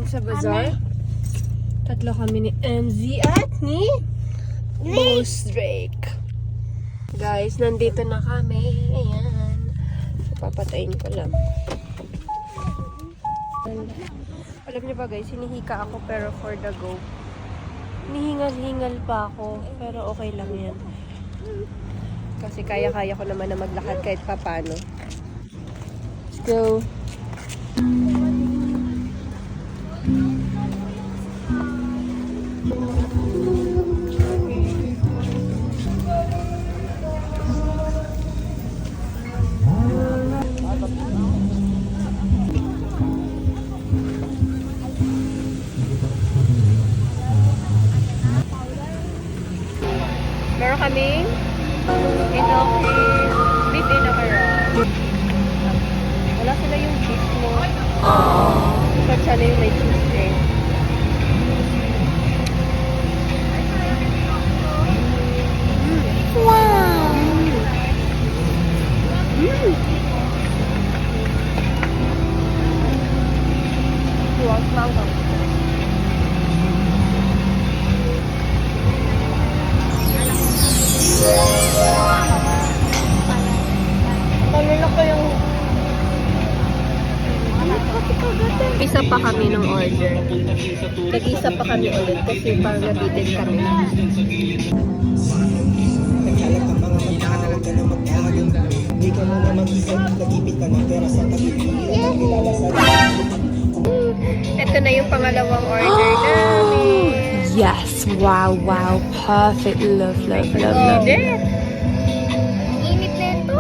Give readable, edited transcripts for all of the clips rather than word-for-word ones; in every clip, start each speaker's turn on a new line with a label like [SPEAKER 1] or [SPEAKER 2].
[SPEAKER 1] sa bazaar. Tatlo kami ni MZ at ni Boss Drake. Guys, nandito na kami. Ayan. Papatayin ko lang. Alam niyo ba guys, hinihika ako pero for the go. Hinihingal-hingal pa ako. Pero okay lang yan. Kasi kaya-kaya ko naman na maglakad kahit papano. Let's go. Meron kaming inoki beef inoki. Wala sila yung cheese mo. But sana yung may cheese eh. Wow! Wow, mango. Talulok ko yung... Isa pa kami ng order. Nag-isa pa kami ulit kasi parang nabitin kami.
[SPEAKER 2] Naghalap ang mga mag-aaral ka na mag-aaral. Hindi ka muna mag-isip, nag-ipit ka ng pera sa
[SPEAKER 1] Ito na yung pangalawang order namin.
[SPEAKER 3] Yes, wow, wow, perfect, love, love, love, love.
[SPEAKER 1] Init na ito.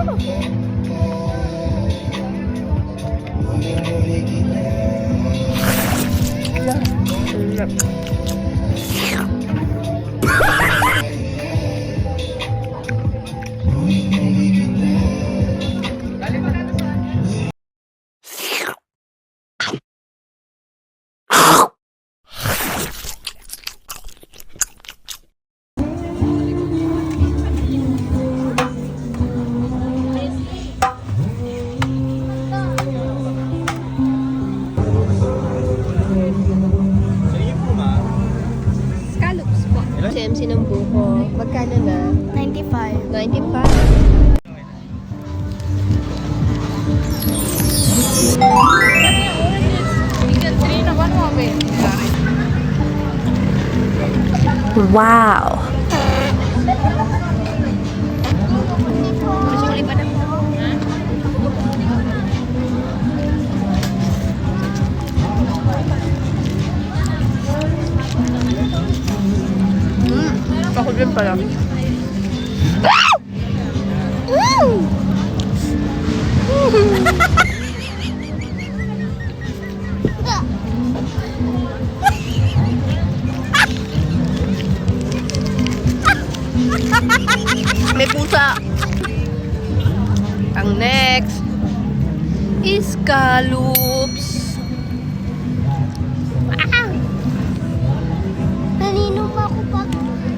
[SPEAKER 1] Scallops po. Si ng buko. Magkano na?
[SPEAKER 4] 95.
[SPEAKER 1] 95.
[SPEAKER 3] Wow.
[SPEAKER 1] Masuli pa na. Ako din pala. May pusa. Ang next is scallops.
[SPEAKER 4] Kanino pa ako pag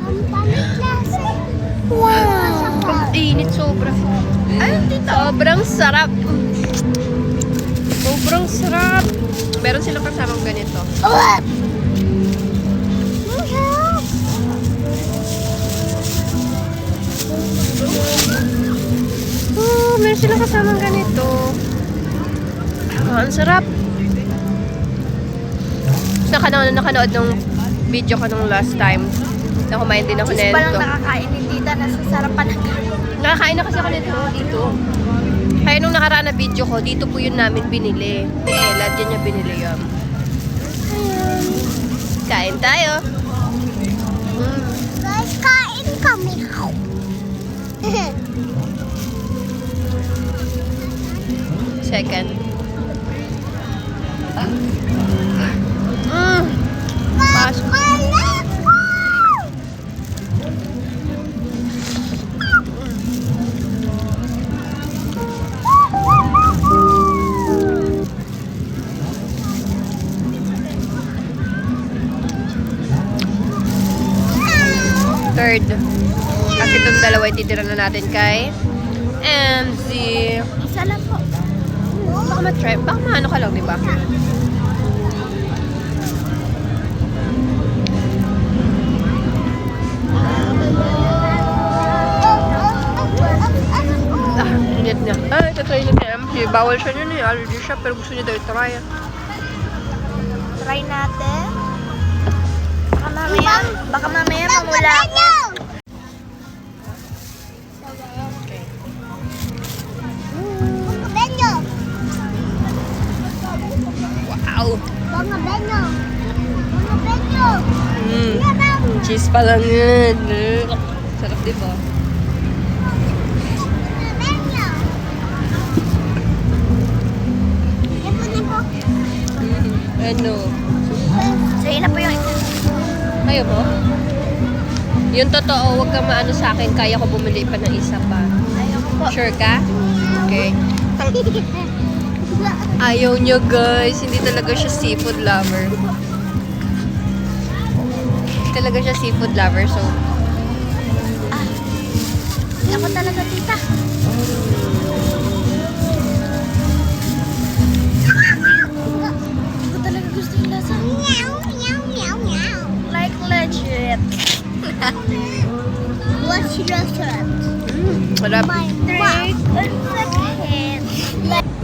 [SPEAKER 4] ang pamiklase?
[SPEAKER 1] Wow! Ang init sobra. Ay, sobrang sarap. Sobrang sarap. Meron silang kasamang ganito. Meron silang kasamang ganito. Ang sarap. Nakanood ng video ko nung last time na kumain din ako nito.
[SPEAKER 4] Parang nakakain ni tita, nasasarapan na ka.
[SPEAKER 1] Nakakain na kasi ako nito dito. Kaya nung nakaraan na video ko, dito po yun namin binili. Lahat dyan niya binili yun. Kain tayo.
[SPEAKER 4] Guys, kain kami.
[SPEAKER 1] Second. Pasok. Third. Kasi itong dalawa ititira na natin kay MZ.
[SPEAKER 4] Isa lang po.
[SPEAKER 1] Baka ma-try. Baka maano ka lang, di ba? allergy. Bawal siya yun eh. Allergy siya, pero gusto niya daw i-try.
[SPEAKER 5] Try natin. Baka mamaya mamula ako.
[SPEAKER 4] Benyo.
[SPEAKER 1] Wow!
[SPEAKER 4] Mga benyo. Mga benyo.
[SPEAKER 1] Mm.
[SPEAKER 4] Yaman.
[SPEAKER 1] Cheese pa lang yun. Sarap, di ba?
[SPEAKER 4] Mga benyo. Ipo.
[SPEAKER 1] Ano?
[SPEAKER 5] Sa'yo na po yung
[SPEAKER 1] Ayaw mo? Yung totoo, huwag ka maano sa akin. Kaya ko bumili pa ng isa pa.
[SPEAKER 5] ayoko po.
[SPEAKER 1] Sure ka? Okay. Ayaw niyo guys. Hindi talaga siya seafood lover. Hindi talaga siya seafood lover. So,
[SPEAKER 5] Ako talaga, tita. Ako talaga gusto yung lasa.
[SPEAKER 4] Meow, meow, meow, meow.
[SPEAKER 5] Like legit.
[SPEAKER 4] What's your restaurant?
[SPEAKER 1] sarap.
[SPEAKER 5] My trick and second.